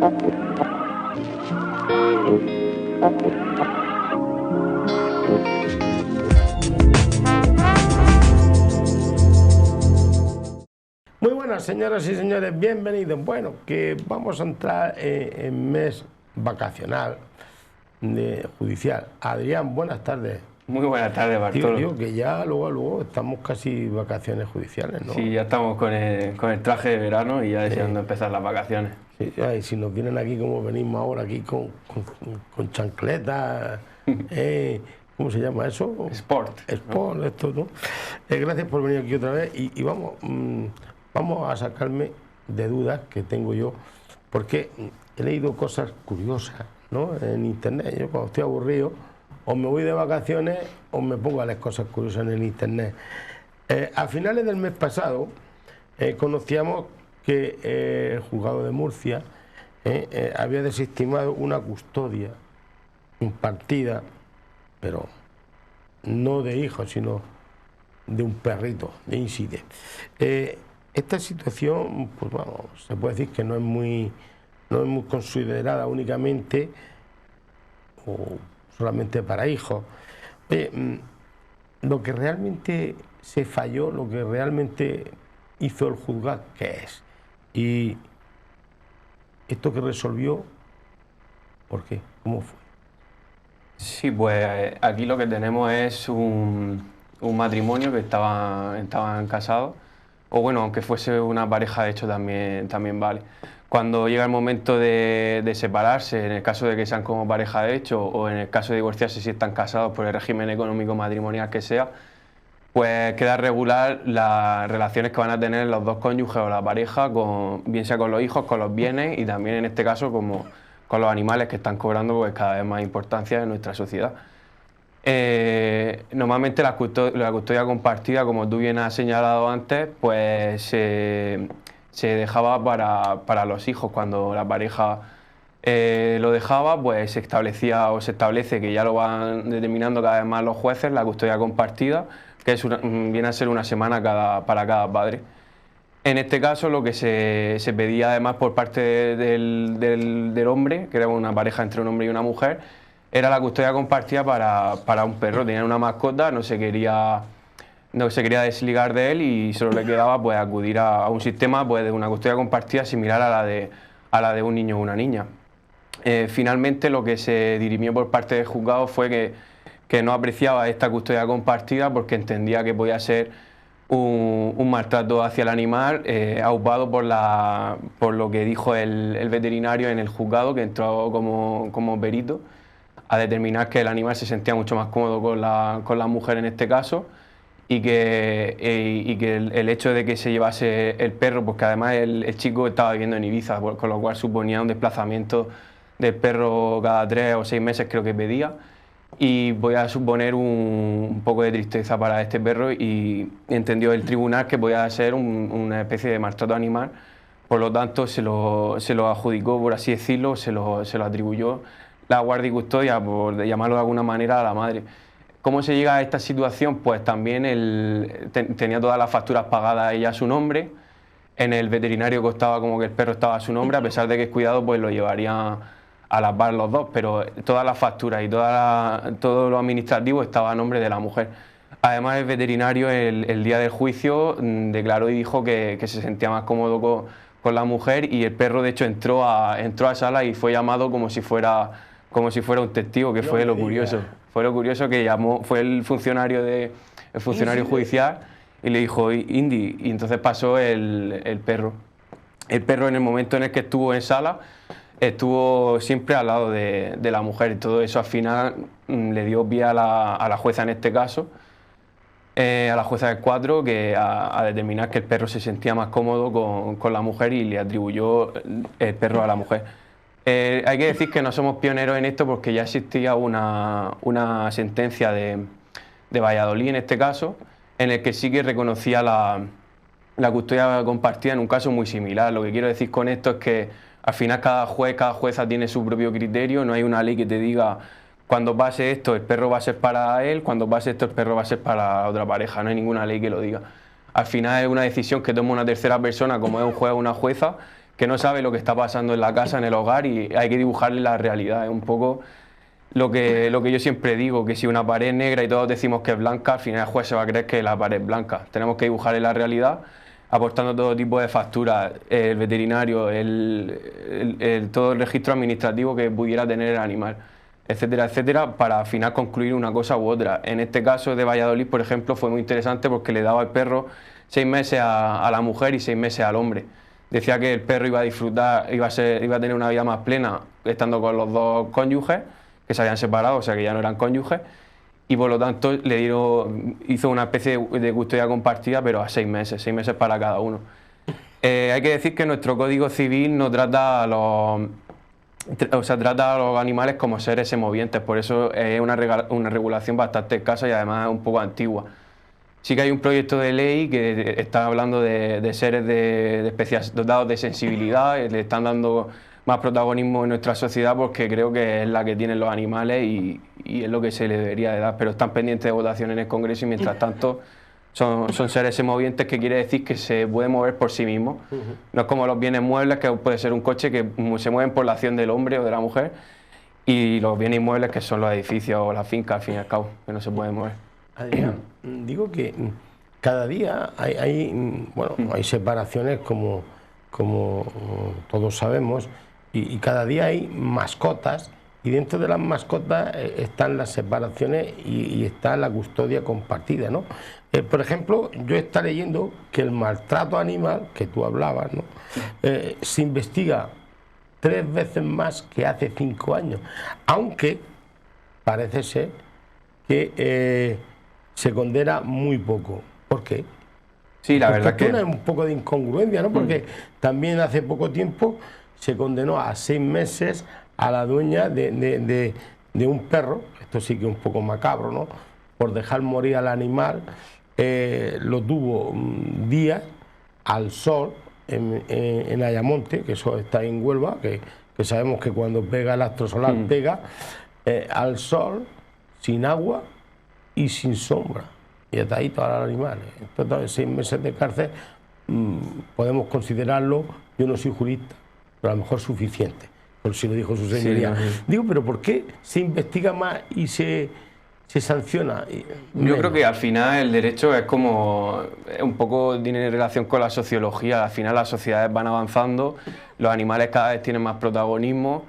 Muy buenas, señoras y señores, bienvenidos. Bueno, que vamos a entrar en mes vacacional judicial. Adrián, buenas tardes. Muy buenas tardes, Bartolo. Digo que ya luego estamos casi vacaciones judiciales, ¿no? Sí, ya estamos con el traje de verano y ya deseando empezar las vacaciones. Sí, y si nos vienen aquí como venimos ahora, aquí con chancletas, ¿cómo se llama eso? Sport. Sport, ¿no? Esto, ¿no? Gracias por venir aquí otra vez y vamos a sacarme de dudas que tengo yo, porque he leído cosas curiosas, ¿no?, en internet. Yo cuando estoy aburrido o me voy de vacaciones o me pongo a leer cosas curiosas en el internet. A finales del mes pasado conocíamos que el juzgado de Murcia había desestimado una custodia impartida, pero no de hijos, sino de un perrito, de Inside. Esta situación, pues vamos, se puede decir que no es muy considerada únicamente o solamente para hijos. Oye, lo que realmente se falló, lo que realmente hizo el juzgado, ¿qué es? Y esto que resolvió, ¿por qué? ¿Cómo fue? Sí, pues aquí lo que tenemos es un matrimonio que estaban casados, o bueno, aunque fuese una pareja, de hecho también vale. Cuando llega el momento de separarse, en el caso de que sean como pareja de hecho, o en el caso de divorciarse si están casados por el régimen económico matrimonial que sea, pues queda regular las relaciones que van a tener los dos cónyuges o la pareja, bien sea con los hijos, con los bienes y también en este caso como con los animales, que están cobrando pues cada vez más importancia en nuestra sociedad. Normalmente la custodia compartida, como tú bien has señalado antes, pues se dejaba para los hijos. Cuando la pareja lo dejaba, pues se establece, que ya lo van determinando cada vez más los jueces, la custodia compartida, que viene a ser una semana para cada padre. En este caso lo que se pedía además por parte del hombre, que era una pareja entre un hombre y una mujer, era la custodia compartida para un perro. Tenían una mascota, no se quería desligar de él y solo le quedaba pues acudir a un sistema pues de una custodia compartida similar a la de un niño o una niña. Finalmente lo que se dirimió por parte del juzgado fue que no apreciaba esta custodia compartida porque entendía que podía ser un maltrato hacia el animal, aupado por lo que dijo el veterinario en el juzgado, que entró como perito a determinar que el animal se sentía mucho más cómodo con la mujer en este caso, y que el hecho de que se llevase el perro, porque además el chico estaba viviendo en Ibiza, con lo cual suponía un desplazamiento del perro cada 3 o 6 meses, creo que pedía, y voy a suponer un poco de tristeza para este perro, y entendió el tribunal que podía ser una especie de maltrato animal. Por lo tanto se lo adjudicó, por así decirlo, se lo atribuyó la guardia y custodia, por llamarlo de alguna manera, a la madre. ¿Cómo se llega a esta situación? Pues también tenía todas las facturas pagadas ella a su nombre. En el veterinario constaba como que el perro estaba a su nombre, a pesar de que el cuidado pues lo llevarían a la par los dos, pero todas las facturas y todo lo administrativo estaba a nombre de la mujer. Además, el veterinario el día del juicio declaró y dijo que se sentía más cómodo con la mujer, y el perro de hecho entró a sala y fue llamado como si fuera un testigo, que fue lo curioso. Fue lo curioso que fue el funcionario judicial y le dijo Indy, y entonces pasó el perro. El perro, en el momento en el que estuvo en sala, estuvo siempre al lado de la mujer, y todo eso al final le dio pie a la jueza en este caso, a la jueza del 4, a determinar que el perro se sentía más cómodo con la mujer y le atribuyó el perro a la mujer. Hay que decir que no somos pioneros en esto, porque ya existía una sentencia de Valladolid en este caso, en el que sí que reconocía la custodia compartida en un caso muy similar. Lo que quiero decir con esto es que al final cada juez, cada jueza tiene su propio criterio, no hay una ley que te diga cuando pase esto el perro va a ser para él, cuando pase esto el perro va a ser para la otra pareja, no hay ninguna ley que lo diga. Al final es una decisión que toma una tercera persona, como es un juez o una jueza, que no sabe lo que está pasando en la casa, en el hogar, y hay que dibujarle la realidad. Es un poco lo que yo siempre digo, que si una pared es negra y todos decimos que es blanca, al final el juez se va a creer que la pared es blanca. Tenemos que dibujarle la realidad, aportando todo tipo de facturas, el veterinario, todo el registro administrativo que pudiera tener el animal, etcétera, etcétera, para al final concluir una cosa u otra. En este caso de Valladolid, por ejemplo, fue muy interesante porque le daba al perro 6 meses a la mujer y 6 meses al hombre. Decía que el perro iba a disfrutar, iba a tener una vida más plena estando con los dos cónyuges, que se habían separado, o sea que ya no eran cónyuges, y por lo tanto hizo una especie de custodia compartida, pero a 6 meses para cada uno. Hay que decir que nuestro Código Civil no trata trata a los animales como seres semovientes, por eso es una regulación bastante escasa y además un poco antigua. Sí que hay un proyecto de ley que está hablando de seres dotados de sensibilidad, le están dando más protagonismo en nuestra sociedad porque creo que es la que tienen los animales y es lo que se le debería de dar, pero están pendientes de votación en el Congreso y mientras tanto son seres semovientes, que quiere decir que se pueden mover por sí mismos. No es como los bienes muebles, que puede ser un coche, que se mueven por la acción del hombre o de la mujer, y los bienes inmuebles, que son los edificios o las fincas, al fin y al cabo, que no se pueden mover. Adrián, digo que cada día hay separaciones como todos sabemos, y cada día hay mascotas, y dentro de las mascotas están las separaciones y está la custodia compartida, ¿no? Por ejemplo, yo está leyendo que el maltrato animal, que tú hablabas, ¿no? Se investiga 3 veces más que hace 5 años, aunque parece ser que se condena muy poco. ¿Por qué? Sí, la verdad que es un poco de incongruencia, ¿no? Porque también hace poco tiempo se condenó a 6 meses a la dueña de un perro, esto sí que es un poco macabro, ¿no? Por dejar morir al animal, lo tuvo días al sol en Ayamonte, que eso está en Huelva, que sabemos que cuando pega el astro solar pega al sol, sin agua y sin sombra, y atadito al animal. Entonces, 6 meses de cárcel podemos considerarlo, yo no soy jurista, pero a lo mejor suficiente, por si lo dijo su señoría. Sí. Digo, pero ¿por qué se investiga más y se sanciona? Yo creo que al final el derecho es como un poco, tiene relación con la sociología. Al final las sociedades van avanzando, los animales cada vez tienen más protagonismo,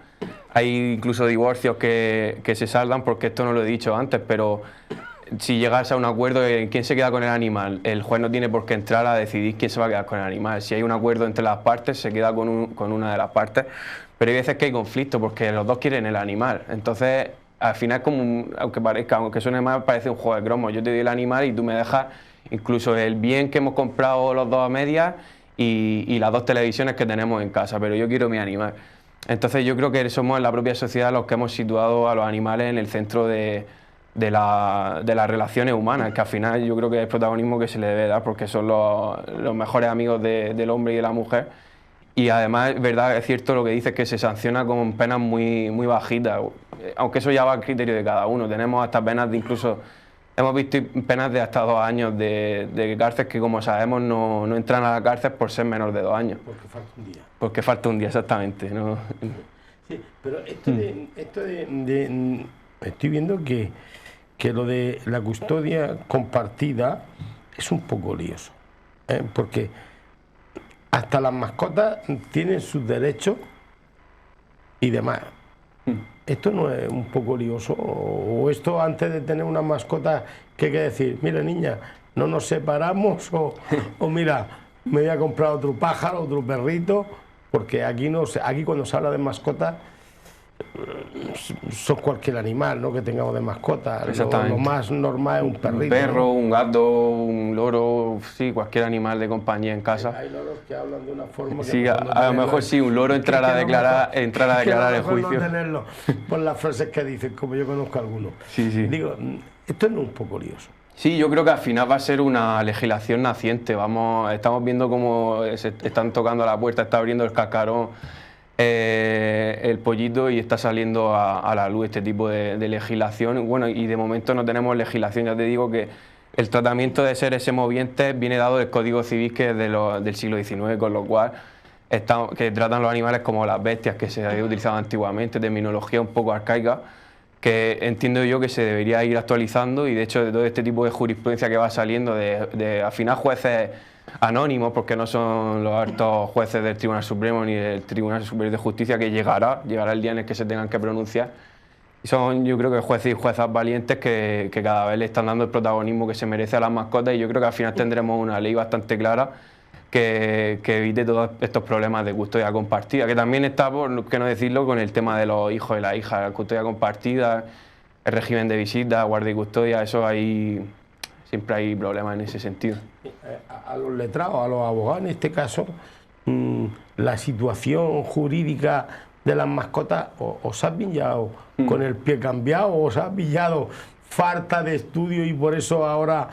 hay incluso divorcios que se saldan, porque esto no lo he dicho antes, pero si llegas a un acuerdo en quién se queda con el animal, el juez no tiene por qué entrar a decidir quién se va a quedar con el animal. Si hay un acuerdo entre las partes, se queda con una de las partes, pero hay veces que hay conflicto porque los dos quieren el animal. Entonces, al final, aunque suene mal, parece un juego de cromos. Yo te doy el animal y tú me dejas incluso el bien que hemos comprado los dos a medias y las 2 televisiones que tenemos en casa, pero yo quiero mi animal. Entonces yo creo que somos en la propia sociedad los que hemos situado a los animales en el centro de las relaciones humanas, que al final yo creo que es el protagonismo que se le debe dar, porque son los mejores amigos del hombre y de la mujer. Y además es cierto lo que dices, que se sanciona con penas muy, muy bajitas, aunque eso ya va al criterio de cada uno. Tenemos hasta penas hemos visto penas de hasta 2 años de cárcel, que como sabemos no entran a la cárcel por ser menor de 2 años. Porque falta un día. Porque falta un día, exactamente, ¿no? Sí, pero estoy viendo que lo de la custodia compartida es un poco lioso, porque hasta las mascotas tienen sus derechos y demás. ¿Esto no es un poco lioso? ¿O esto, antes de tener una mascota, qué hay que decir? Mira, niña, no nos separamos, o mira, me voy a comprar otro pájaro, otro perrito, porque aquí cuando se habla de mascotas son cualquier animal, ¿no?, que tengamos de mascota. Lo más normal es un perrito. Un perro, ¿no? Un gato, un loro, sí, cualquier animal de compañía en casa. Hay loros que hablan de una forma que sí, a lo mejor sí, un loro entrar a declarar el juicio. No tenerlo por las frases que dicen, como yo conozco algunos. Sí. Digo, esto no es un poco lioso. Sí, yo creo que al final va a ser una legislación naciente. Estamos viendo cómo se están tocando a la puerta, está abriendo el cascarón el pollito y está saliendo a la luz este tipo de legislación. Bueno, y de momento no tenemos legislación. Ya te digo que el tratamiento de seres semovientes viene dado del Código Civil, que es del siglo XIX, con lo cual que tratan los animales como las bestias que se había utilizado antiguamente, terminología un poco arcaica, que entiendo yo que se debería ir actualizando, y de hecho de todo este tipo de jurisprudencia que va saliendo, de al final jueces anónimos, porque no son los altos jueces del Tribunal Supremo ni del Tribunal Superior de Justicia, que llegará el día en el que se tengan que pronunciar. Y son, yo creo que jueces y juezas valientes que cada vez le están dando el protagonismo que se merece a las mascotas, y yo creo que al final tendremos una ley bastante clara que evite todos estos problemas de custodia compartida, que también está, por qué no decirlo, con el tema de los hijos y las hijas, la custodia compartida, el régimen de visita, guardia y custodia, eso ahí siempre hay problemas en ese sentido. A los letrados, a los abogados en este caso, la situación jurídica de las mascotas os ha pillado con el pie cambiado, os ha pillado falta de estudio y por eso ahora,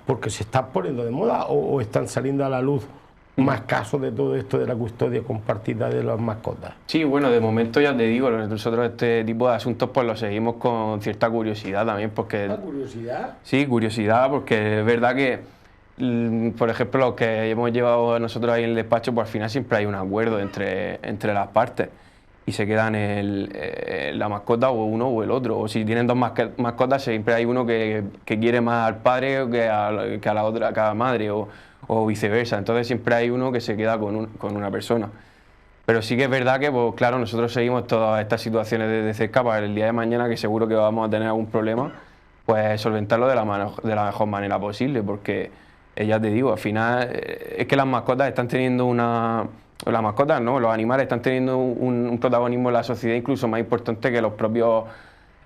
porque se está poniendo de moda, o están saliendo a la luz más casos de todo esto de la custodia compartida de las mascotas. Sí, bueno, de momento ya te digo, nosotros este tipo de asuntos pues los seguimos con cierta curiosidad también, porque... ¿La curiosidad? Sí, curiosidad, porque es verdad que, por ejemplo, los que hemos llevado nosotros ahí en el despacho, pues al final siempre hay un acuerdo entre las partes y se quedan la mascota o uno o el otro, o si tienen dos mascotas siempre hay uno que quiere más al padre que a la otra, que a la madre, o viceversa. Entonces siempre hay uno que se queda con una persona. Pero sí que es verdad que, pues claro, nosotros seguimos todas estas situaciones desde cerca para el día de mañana, que seguro que vamos a tener algún problema, pues solventarlo de la mejor manera posible, porque ya te digo, al final es que las mascotas están teniendo las mascotas, ¿no? Los animales están teniendo un protagonismo en la sociedad incluso más importante que los propios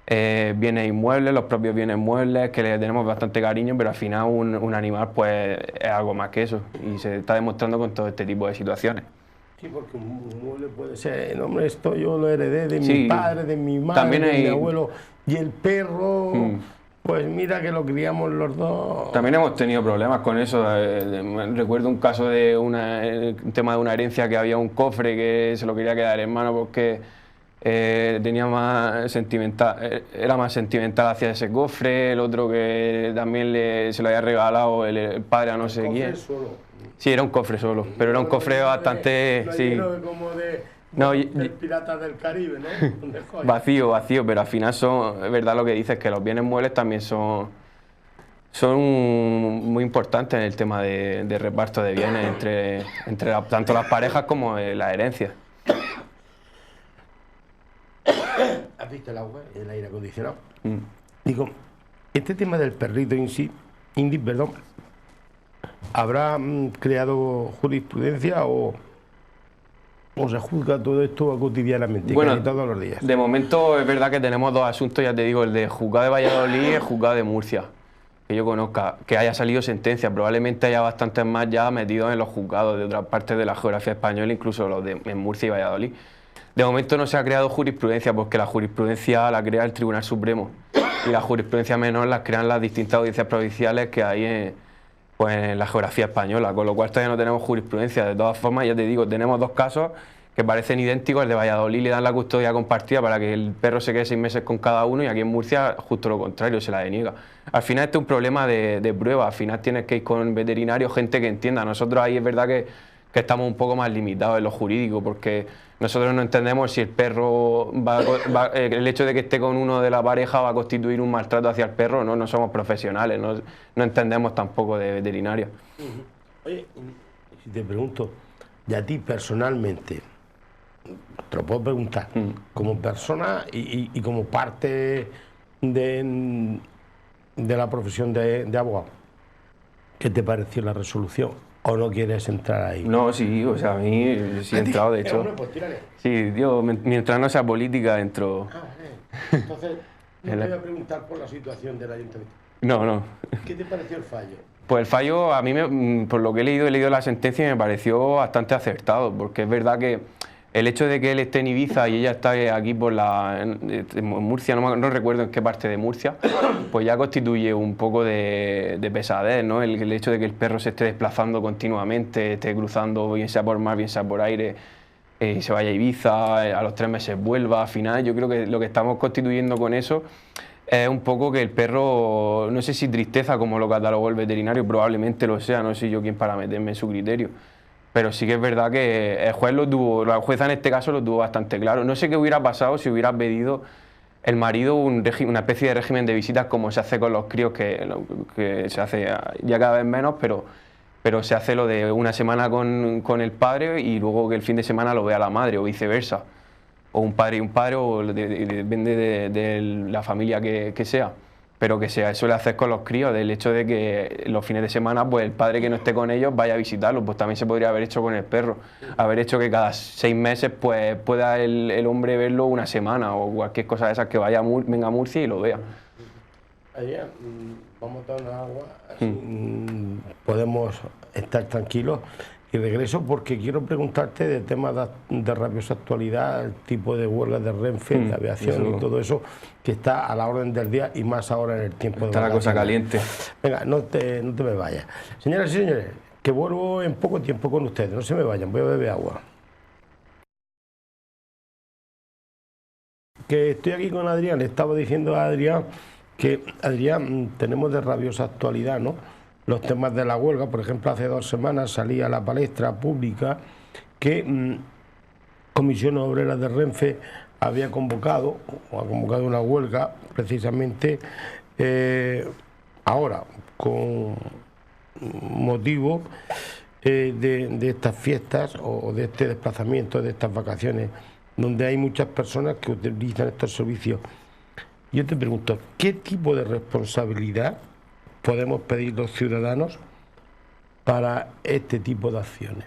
bienes inmuebles, los propios bienes muebles, que le tenemos bastante cariño, pero al final un animal pues es algo más que eso, y se está demostrando con todo este tipo de situaciones. Sí, porque un mueble puede ser, no, hombre, esto yo lo heredé de mi padre, de mi madre, de mi abuelo, y el perro, pues mira que lo criamos los dos. También hemos tenido problemas con eso. Recuerdo un caso de un tema de una herencia, que había un cofre que se lo quería quedar el hermano porque tenía era más sentimental hacia ese cofre, el otro que también se lo había regalado el padre a no sé quién. Solo. Sí, era un cofre solo, pero era un cofre bastante... Sí. Como del Piratas del Caribe, ¿no? Vacío, pero al final es verdad lo que dices, que los bienes muebles también son muy importantes en el tema de reparto de bienes entre tanto las parejas como la herencia. ¿Has visto el agua, el aire acondicionado? Digo, este tema del perrito Indy, perdón, ¿habrá creado jurisprudencia o se juzga todo esto cotidianamente, bueno, casi todos los días? De momento es verdad que tenemos dos asuntos, ya te digo, el de juzgado de Valladolid y el juzgado de Murcia, que yo conozca, que haya salido sentencia. Probablemente haya bastantes más ya metidos en los juzgados de otras partes de la geografía española, incluso los en Murcia y Valladolid. De momento no se ha creado jurisprudencia, porque la jurisprudencia la crea el Tribunal Supremo y la jurisprudencia menor las crean las distintas audiencias provinciales que hay en la geografía española, con lo cual todavía no tenemos jurisprudencia. De todas formas, ya te digo, tenemos dos casos que parecen idénticos. El de Valladolid le dan la custodia compartida para que el perro se quede 6 meses con cada uno, y aquí en Murcia justo lo contrario, se la deniega. Al final este es un problema de prueba, al final tienes que ir con veterinario, gente que entienda. Nosotros ahí es verdad que estamos un poco más limitados en lo jurídico, porque nosotros no entendemos si el perro el hecho de que esté con uno de la pareja va a constituir un maltrato hacia el perro. No somos profesionales, no entendemos tampoco de veterinaria. Oye, si te pregunto, y a ti personalmente, te lo puedo preguntar, como persona y como parte de la profesión de abogado, ¿qué te pareció la resolución? ¿O no quieres entrar ahí? No, sí, o sea, a mí sí he entrado, de hecho. Pues tírale. Sí, yo, mientras no sea política, entro. Entonces, no te voy a preguntar por la situación del ayuntamiento. No. ¿Qué te pareció el fallo? Pues el fallo, a mí, por lo que he leído la sentencia, y me pareció bastante acertado, porque es verdad que el hecho de que él esté en Ibiza y ella está aquí en Murcia, no recuerdo en qué parte de Murcia, pues ya constituye un poco de pesadez, ¿no? El hecho de que el perro se esté desplazando continuamente, esté cruzando, bien sea por mar, bien sea por aire, se vaya a Ibiza, a los 3 meses vuelva. Al final yo creo que lo que estamos constituyendo con eso es un poco que el perro, no sé si tristeza como lo catalogó el veterinario, probablemente lo sea, no soy yo quien para meterme en su criterio, Pero sí que es verdad que el juez la jueza en este caso lo tuvo bastante claro. No sé qué hubiera pasado si hubiera pedido el marido una especie de régimen de visitas como se hace con los críos, que se hace ya cada vez menos, pero se hace lo de una semana con el padre y luego que el fin de semana lo vea la madre o viceversa. O un padre y un padre, o depende de la familia que sea. Pero que se suele hacer con los críos, del hecho de que los fines de semana pues el padre que no esté con ellos vaya a visitarlos, pues también se podría haber hecho con el perro, haber hecho que cada 6 meses pues pueda el hombre verlo una semana o cualquier cosa de esas, que venga a Murcia y lo vea. Adrián, vamos a dar una agua, así podemos estar tranquilos. Y regreso porque quiero preguntarte de temas de rabiosa actualidad, el tipo de huelgas de Renfe, de aviación y todo eso, que está a la orden del día y más ahora en el tiempo está de la cosa caliente. Venga, no te me vayas. Señoras y señores, que vuelvo en poco tiempo con ustedes, no se me vayan, voy a beber agua. Que estoy aquí con Adrián, le estaba diciendo a Adrián que, Adrián, tenemos de rabiosa actualidad, ¿no?, los temas de la huelga. Por ejemplo, hace 2 semanas salía a la palestra pública que Comisiones Obreras de Renfe había convocado una huelga precisamente ahora con motivo de estas fiestas o de este desplazamiento, de estas vacaciones, donde hay muchas personas que utilizan estos servicios. Yo te pregunto, ¿qué tipo de responsabilidad podemos pedir los ciudadanos para este tipo de acciones?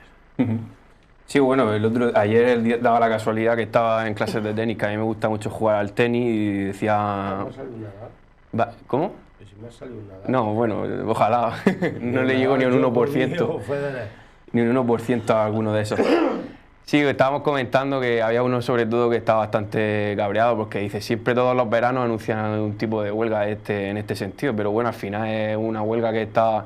Sí, bueno, ayer daba la casualidad que estaba en clases de tenis, que a mí me gusta mucho jugar al tenis, y decía... ¿Cómo? Si me ha salido un Nadal. No, bueno, ojalá. No le llego ni un 1%. Ni un 1% a alguno de esos. Sí, estábamos comentando que había uno sobre todo que está bastante cabreado porque dice, siempre todos los veranos anuncian un tipo de huelga en este sentido, pero bueno, al final es una huelga que está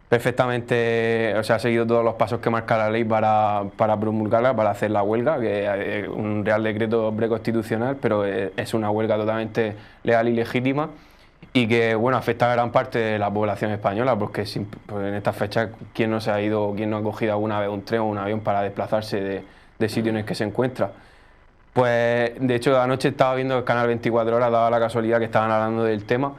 perfectamente, o sea, ha seguido todos los pasos que marca la ley para promulgarla, para hacer la huelga, que es un Real Decreto preconstitucional, pero es una huelga totalmente legal y legítima y que, bueno, afecta a gran parte de la población española, porque pues en estas fechas, ¿quién no se ha ido, quién no ha cogido alguna vez un tren o un avión para desplazarse de sitio en el que se encuentra? Pues, de hecho, anoche estaba viendo el canal 24 Horas, daba la casualidad que estaban hablando del tema,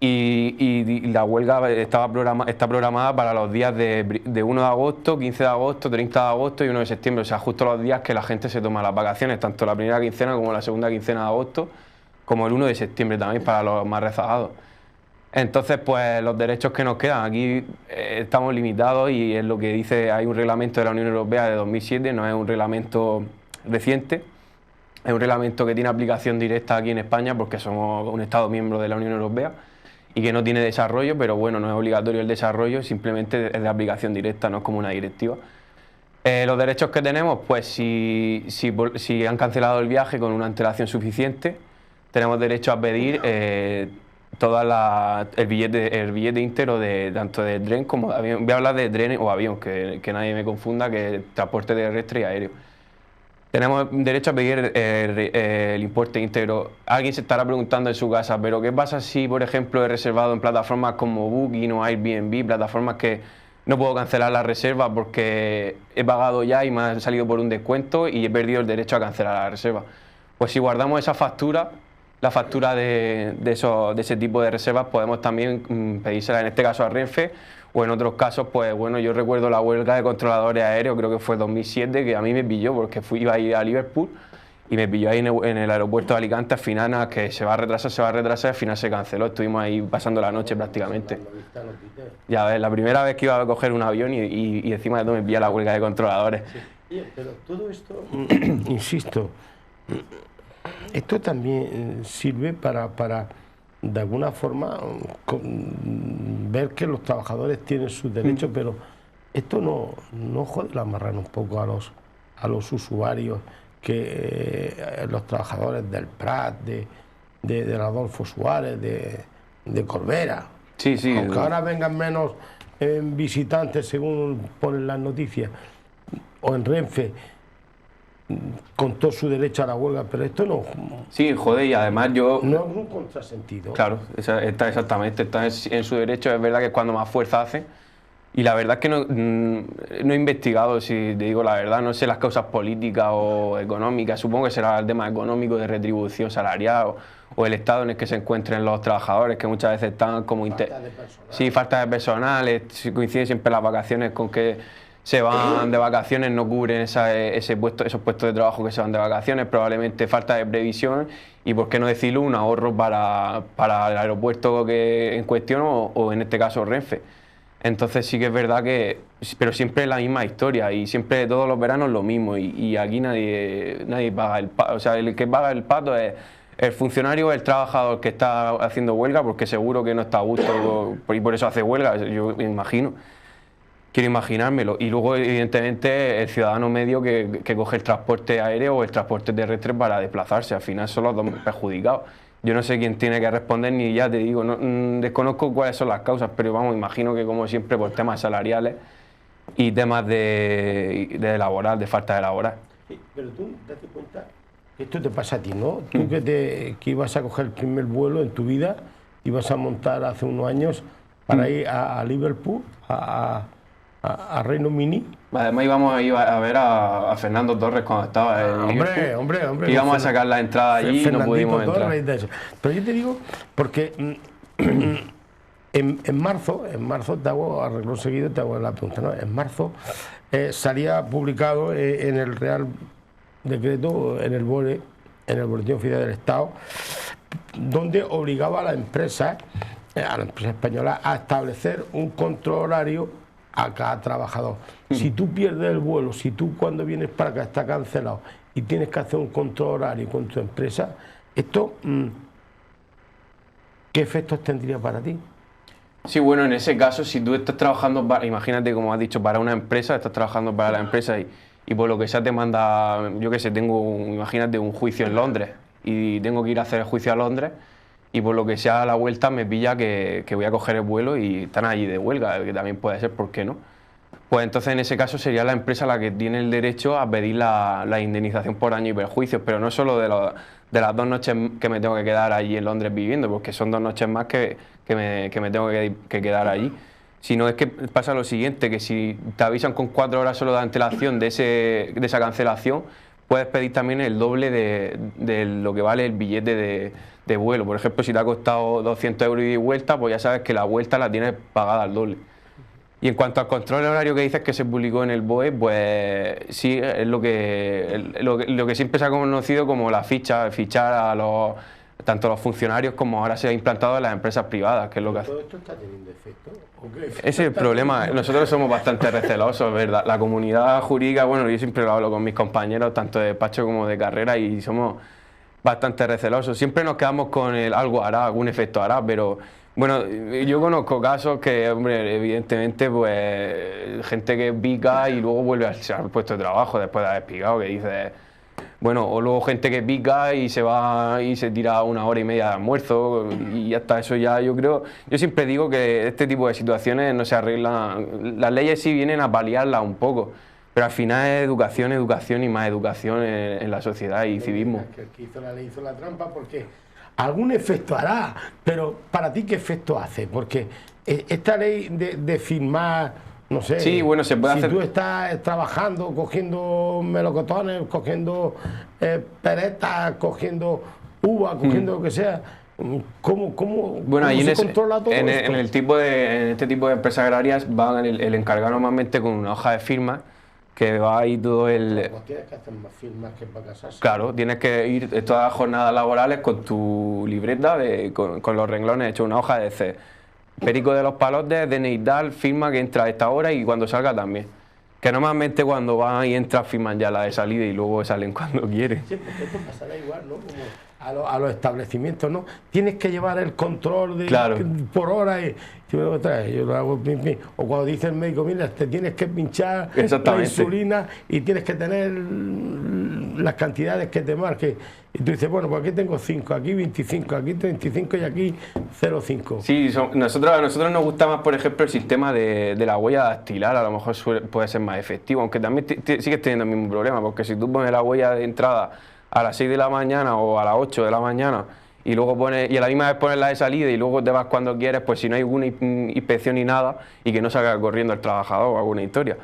y la huelga está programada para los días de 1 de agosto, 15 de agosto, 30 de agosto y 1 de septiembre, o sea, justo los días que la gente se toma las vacaciones, tanto la primera quincena como la segunda quincena de agosto, como el 1 de septiembre también para los más rezagados. Entonces, pues los derechos que nos quedan, aquí estamos limitados y es lo que dice, hay un reglamento de la Unión Europea de 2007, no es un reglamento reciente, es un reglamento que tiene aplicación directa aquí en España porque somos un Estado miembro de la Unión Europea y que no tiene desarrollo, pero bueno, no es obligatorio el desarrollo, simplemente es de aplicación directa, no es como una directiva. Los derechos que tenemos, pues si han cancelado el viaje con una antelación suficiente, tenemos derecho a pedir el billete íntegro tanto de tren como de avión. Voy a hablar de tren o avión, que nadie me confunda, que es transporte terrestre y aéreo. Tenemos derecho a pedir el importe íntegro. Alguien se estará preguntando en su casa, pero ¿qué pasa si, por ejemplo, he reservado en plataformas como Booking o Airbnb, plataformas que no puedo cancelar la reserva porque he pagado ya y me ha salido por un descuento y he perdido el derecho a cancelar la reserva? Pues si guardamos esa factura, la factura de ese tipo de reservas, podemos también pedírsela en este caso a Renfe, o en otros casos, pues bueno, yo recuerdo la huelga de controladores aéreos, creo que fue 2007, que a mí me pilló porque iba a ir a Liverpool y me pilló ahí en el aeropuerto de Alicante. Al final, nada, que se va a retrasar, al final se canceló, estuvimos ahí pasando la noche prácticamente. Ya ves, la primera vez que iba a coger un avión y encima de todo me pilla la huelga de controladores. Sí. Pero todo esto, insisto, esto también sirve para de alguna forma ver que los trabajadores tienen sus derechos, pero esto no jode la marrana un poco a los usuarios, que los trabajadores del Prat, del Adolfo Suárez, de Corbera. Sí, sí. Aunque ahora vengan menos visitantes según ponen las noticias, o en Renfe, con todo su derecho a la huelga, pero esto no... Sí, joder, y además yo... No es un contrasentido. Claro, exactamente, está en su derecho, es verdad que es cuando más fuerza hace, Y la verdad es que no he investigado, si te digo la verdad, no sé las causas políticas o económicas, supongo que será el tema económico de retribución salarial o el estado en el que se encuentren los trabajadores, que muchas veces están como... Falta de personal. Sí, falta de personal, coinciden siempre las vacaciones con que se van de vacaciones, no cubren esos puestos de trabajo que se van de vacaciones, probablemente falta de previsión y, por qué no decirlo, un ahorro para el aeropuerto en cuestión o en este caso Renfe. Entonces sí que es verdad pero siempre es la misma historia y siempre todos los veranos lo mismo y aquí nadie paga el pato, o sea, el que paga el pato es el funcionario o el trabajador que está haciendo huelga porque seguro que no está a gusto y por eso hace huelga, yo me imagino, quiero imaginármelo. Y luego evidentemente el ciudadano medio que coge el transporte aéreo o el transporte terrestre para desplazarse, al final son los dos perjudicados. Yo no sé quién tiene que responder, ni ya te digo, desconozco cuáles son las causas, pero vamos, imagino que como siempre por temas salariales y temas de laboral, de falta de laboral. Sí, pero tú date cuenta que esto te pasa a ti, ¿no? Tú que ibas a coger el primer vuelo en tu vida, ibas a montar hace unos años para ir a Liverpool, a Reino Mini. Además íbamos a ir a ver a Fernando Torres cuando estaba en Hombre. Íbamos a sacar la entrada allí y no pudimos entrar. Pero yo te digo, porque en marzo te hago, arreglo seguido, te hago la pregunta, ¿no? En marzo salía publicado en el Real Decreto, en el Boletín Oficial del Estado, donde obligaba a la empresa española a establecer un control horario a cada trabajador. Si tú pierdes el vuelo, si tú cuando vienes para acá está cancelado y tienes que hacer un control horario con tu empresa, esto, ¿qué efectos tendría para ti? Sí, bueno, en ese caso, si tú estás trabajando, imagínate, como has dicho, para una empresa, estás trabajando para la empresa y por lo que sea te manda, yo qué sé, imagínate un juicio en Londres y tengo que ir a hacer el juicio a Londres y por lo que sea a la vuelta me pilla que voy a coger el vuelo y están allí de huelga, que también puede ser, ¿por qué no? Pues entonces en ese caso sería la empresa la que tiene el derecho a pedir la indemnización por daños y perjuicios, pero no solo de las 2 noches que me tengo que quedar allí en Londres viviendo, porque son 2 noches más que me tengo que quedar allí, sino es que pasa lo siguiente, que si te avisan con 4 horas solo de antelación de esa cancelación, puedes pedir también el doble de lo que vale el billete de vuelo. Por ejemplo, si te ha costado 200 euros ida y vuelta, pues ya sabes que la vuelta la tienes pagada al doble. Y en cuanto al control horario que dices que se publicó en el BOE, pues sí, es lo que siempre se ha conocido como fichar a tanto a los funcionarios como ahora se ha implantado en las empresas privadas, que es lo que hace. ¿Todo esto está teniendo efecto? Ese es el problema. Nosotros somos bastante recelosos, ¿verdad? La comunidad jurídica, bueno, yo siempre lo hablo con mis compañeros, tanto de despacho como de carrera, y somos bastante recelosos. Siempre nos quedamos con algo hará, algún efecto hará, pero bueno, yo conozco casos que, hombre, evidentemente, pues gente que pica y luego vuelve al puesto de trabajo después de haber picado, que dice, bueno, o luego gente que pica y se va y se tira 1 hora y media de almuerzo y hasta eso ya yo siempre digo que este tipo de situaciones no se arreglan, las leyes sí vienen a paliarlas un poco, pero al final es educación y más educación en la sociedad y civismo. El que hizo la ley hizo la trampa, porque algún efecto hará, pero para ti, ¿qué efecto hace? Porque esta ley de firmar, no sé, sí, bueno, se puede si hacer. Tú estás trabajando, cogiendo melocotones, cogiendo peretas, cogiendo uvas, cogiendo lo que sea, ¿cómo bueno, ahí se controla todo esto? En este tipo de empresas agrarias va el encargado normalmente con una hoja de firma que va ahí todo el... Pues tienes que hacer más firmas que para casarse. Claro, tienes que ir todas las jornadas laborales con tu libreta, con los renglones hechos, una hoja de C. Perico de los Palotes, DNI tal, firma que entra a esta hora y cuando salga también. Que normalmente cuando van y entran firman ya la de salida y luego salen cuando quieren. Sí, porque esto pasará igual, ¿no? Como a los establecimientos, ¿no? Tienes que llevar el control claro, por hora y yo lo hago o cuando dice el médico, mira, te tienes que pinchar la insulina y tienes que tener las cantidades que te marque. Y tú dices, bueno, pues aquí tengo 5, aquí 25, aquí 25 y aquí 0,5. Sí, a nosotros nos gusta más, por ejemplo, el sistema de la huella dactilar, a lo mejor puede ser más efectivo, aunque también sigues teniendo el mismo problema, porque si tú pones la huella de entrada a las 6 de la mañana o a las 8 de la mañana y luego pones, y a la misma vez pones la de salida y luego te vas cuando quieres, pues si no hay ninguna inspección ni nada, y que no salga corriendo el trabajador o alguna historia.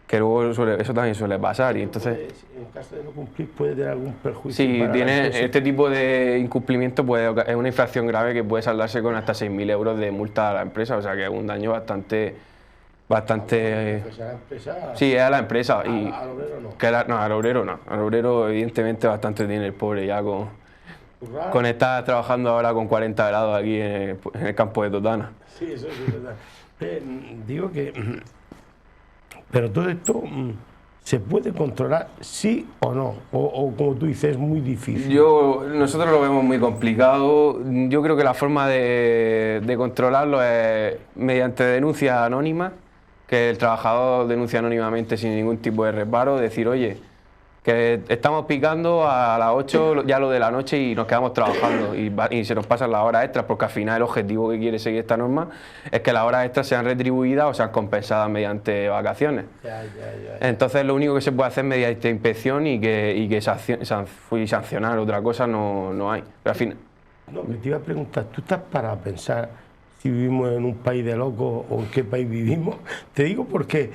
Que luego eso también suele pasar, y entonces... En caso de no cumplir puede tener algún perjuicio. Sí, para tiene la empresa. este tipo de incumplimiento, pues es una infracción grave que puede saldarse con hasta 6.000 euros de multa a la empresa, o sea que es un daño bastante... Pues a la empresa, Sí, es a la empresa. Y al obrero no. no, al obrero no. Al obrero evidentemente bastante tiene el pobre ya Currar. con estar trabajando ahora con 40 grados aquí en el campo de Totana. Sí, eso sí es verdad. Digo que... Pero todo esto se puede controlar sí o no, o como tú dices, es muy difícil. Nosotros lo vemos muy complicado. Yo creo que la forma de controlarlo es mediante denuncias anónimas, que el trabajador denuncia anónimamente sin ningún tipo de reparo, decir, oye, que estamos picando a las 8 ya lo de la noche y nos quedamos trabajando y se nos pasan las horas extras, porque al final el objetivo que quiere seguir esta norma es que las horas extras sean retribuidas o sean compensadas mediante vacaciones. Ya. Entonces lo único que se puede hacer es mediante inspección y sancionar, otra cosa no hay. Pero al fin... No, que te iba a preguntar, ¿tú estás para pensar si vivimos en un país de locos o en qué país vivimos? Te digo porque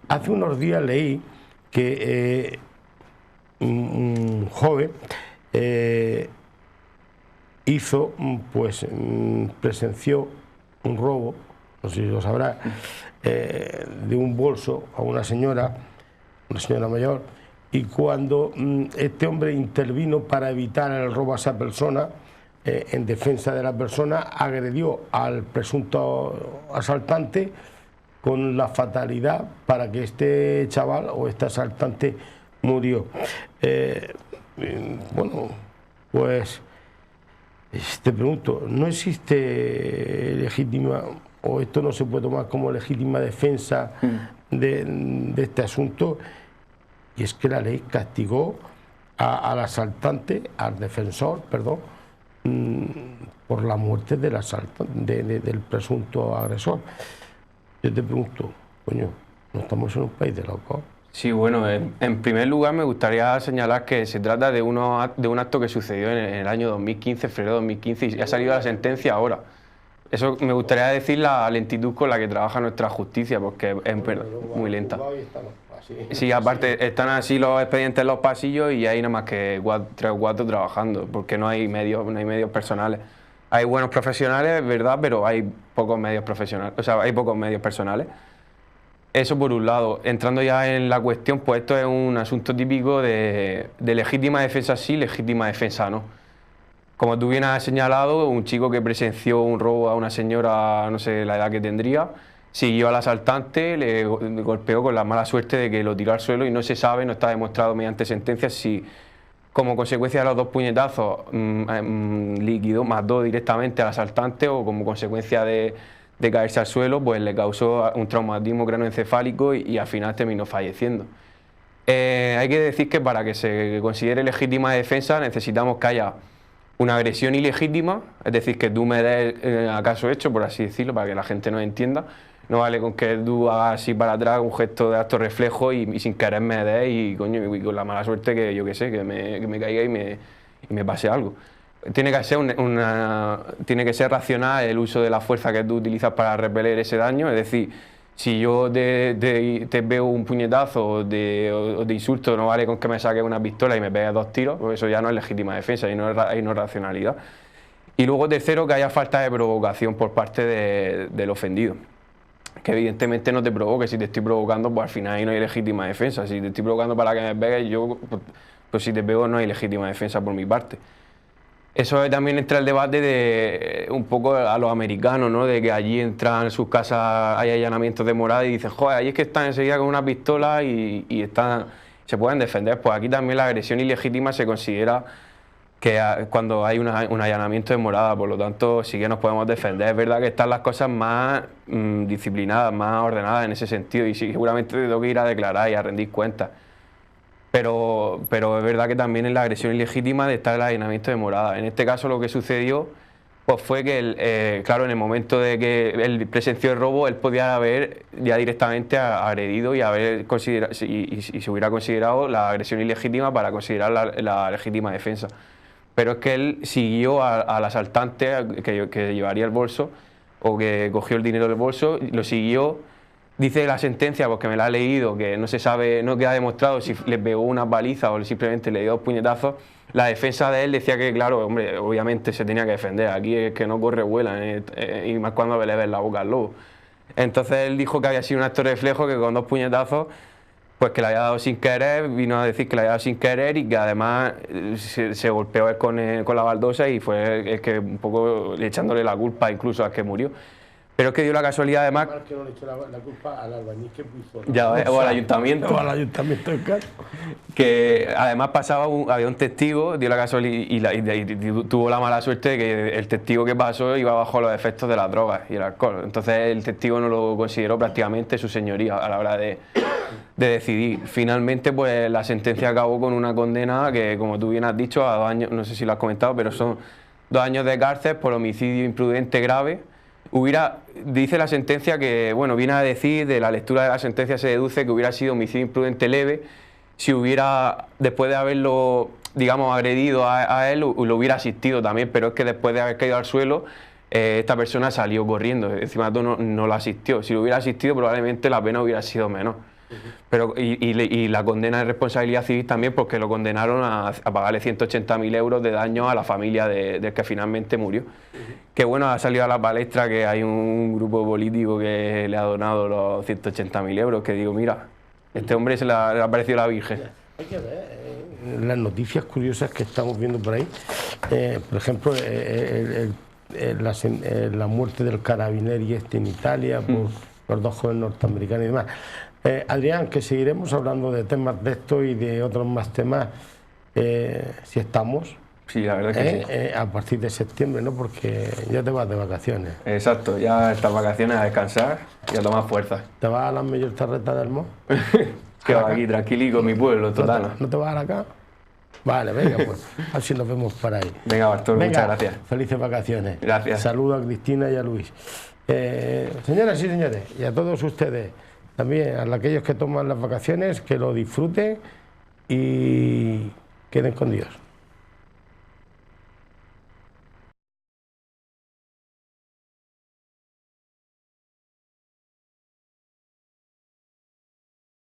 hace unos días leí que un joven presenció un robo, no sé si lo sabrás, de un bolso a una señora mayor, y cuando este hombre intervino para evitar el robo a esa persona, en defensa de la persona, agredió al presunto asaltante con la fatalidad para que este chaval o este asaltante murió. Bueno, pues te pregunto, ¿no existe legítima, o esto no se puede tomar como legítima defensa de este asunto? Y es que la ley castigó al asaltante, al defensor, perdón, por la muerte del del presunto agresor. Yo te pregunto, coño, ¿no estamos en un país de locos? Sí, bueno, en primer lugar me gustaría señalar que se trata de un acto que sucedió en el año 2015, febrero de 2015, y ha salido la sentencia ahora. Eso me gustaría decir la lentitud con la que trabaja nuestra justicia, porque es muy lenta. Sí, aparte están así los expedientes en los pasillos y hay nada más que 3 o 4 trabajando, porque no hay medios personales. Hay buenos profesionales, verdad, pero hay pocos medios profesionales, o sea, hay pocos medios personales. Eso por un lado. Entrando ya en la cuestión, pues esto es un asunto típico de legítima defensa sí, legítima defensa no. Como tú bien has señalado, un chico que presenció un robo a una señora, no sé la edad que tendría, siguió al asaltante, le golpeó con la mala suerte de que lo tiró al suelo y no se sabe, no está demostrado mediante sentencia si como consecuencia de los 2 puñetazos liquidó, mató directamente al asaltante o como consecuencia de caerse al suelo, pues le causó un traumatismo cráneoencefálico y al final terminó falleciendo. Hay que decir que para que se considere legítima defensa necesitamos que haya una agresión ilegítima, es decir, que tú me des acaso hecho, por así decirlo, para que la gente nos entienda. No vale con que tú hagas así para atrás un gesto de acto reflejo y sin querer me des y, coño, y con la mala suerte que yo qué sé, que me caiga y me pase algo. Tiene que ser tiene que ser racional el uso de la fuerza que tú utilizas para repeler ese daño, es decir, si yo te veo un puñetazo o te insulto, no vale con que me saques una pistola y me pegues 2 tiros, pues eso ya no es legítima defensa, ahí no es racionalidad. Y luego tercero, que haya falta de provocación por parte del ofendido, que evidentemente no te provoque. Si te estoy provocando, pues al final ahí no hay legítima defensa. Si te estoy provocando para que me pegues, yo, pues si te pego no hay legítima defensa por mi parte. Eso también entra el debate de un poco a los americanos, ¿no? De que allí entran en sus casas, hay allanamientos de morada y dicen, joder, ahí es que están enseguida con una pistola y se pueden defender. Pues aquí también la agresión ilegítima se considera que cuando hay un allanamiento de morada, por lo tanto sí que nos podemos defender. Es verdad que están las cosas más disciplinadas, más ordenadas en ese sentido y sí, seguramente te tengo que ir a declarar y a rendir cuentas. Pero es verdad que también es la agresión ilegítima de estar el allanamiento de morada. En este caso lo que sucedió pues fue que, claro, en el momento de que él presenció el robo, él podía haber ya directamente agredido y haber considerado, y se hubiera considerado la agresión ilegítima para considerar la legítima defensa. pero es que él siguió al asaltante que llevaría el bolso, o que cogió el dinero del bolso, lo siguió. Dice la sentencia, porque me la ha leído, que no se sabe, no queda demostrado si le pegó una paliza o simplemente le dio 2 puñetazos. La defensa de él decía que, claro, hombre, obviamente se tenía que defender. Aquí es que no corre, vuela, y más cuando le ves la boca al lobo. Entonces él dijo que había sido un acto de reflejo, que con 2 puñetazos, pues que le había dado sin querer, vino a decir que le había dado sin querer y que además se golpeó él con la baldosa y fue el que un poco echándole la culpa incluso al que murió. Pero es que dio la casualidad además... que no le echó la culpa al albañil que puso... Ya, o al ayuntamiento. O al ayuntamiento del caso. Que además había un testigo, dio la casualidad y tuvo la mala suerte de que el testigo que pasó iba bajo los efectos de las drogas y el alcohol. Entonces el testigo no lo consideró prácticamente su señoría a la hora de decidir. Finalmente, pues la sentencia acabó con una condena que, como tú bien has dicho, a 2 años, no sé si lo has comentado, pero son 2 años de cárcel por homicidio imprudente grave. Dice la sentencia que, bueno, viene a decir, de la lectura de la sentencia se deduce que hubiera sido homicidio imprudente leve si hubiera, después de haberlo, digamos, agredido a él, lo hubiera asistido también, pero es que después de haber caído al suelo, esta persona salió corriendo, encima de todo no lo asistió. Si lo hubiera asistido, probablemente la pena hubiera sido menor. Pero, y la condena de responsabilidad civil también, porque lo condenaron a pagarle 180.000 euros de daño a la familia del que finalmente murió. Que bueno, ha salido a la palestra que hay un grupo político que le ha donado los 180.000 euros, que digo, mira, este hombre le ha parecido la Virgen. Hay que ver las noticias curiosas que estamos viendo por ahí. Por ejemplo, la muerte del carabinieri en Italia por los 2 jóvenes norteamericanos y demás. Adrián, que seguiremos hablando de temas de esto y de otros más temas, si estamos. Sí, la verdad que sí. A partir de septiembre, ¿no? Porque ya te vas de vacaciones. Exacto, ya estas vacaciones a descansar y a tomar fuerza. ¿Te vas a la mayor terreta del Mo? Que va aquí tranquilico en mi pueblo, total. ¿No te vas a la acá? Vale, venga, pues a ver si nos vemos por ahí. Venga, Bartolo, muchas gracias. Felices vacaciones. Gracias. Saludos a Cristina y a Luis. Señoras y señores, y a todos ustedes, también a aquellos que toman las vacaciones, que lo disfruten y queden con Dios.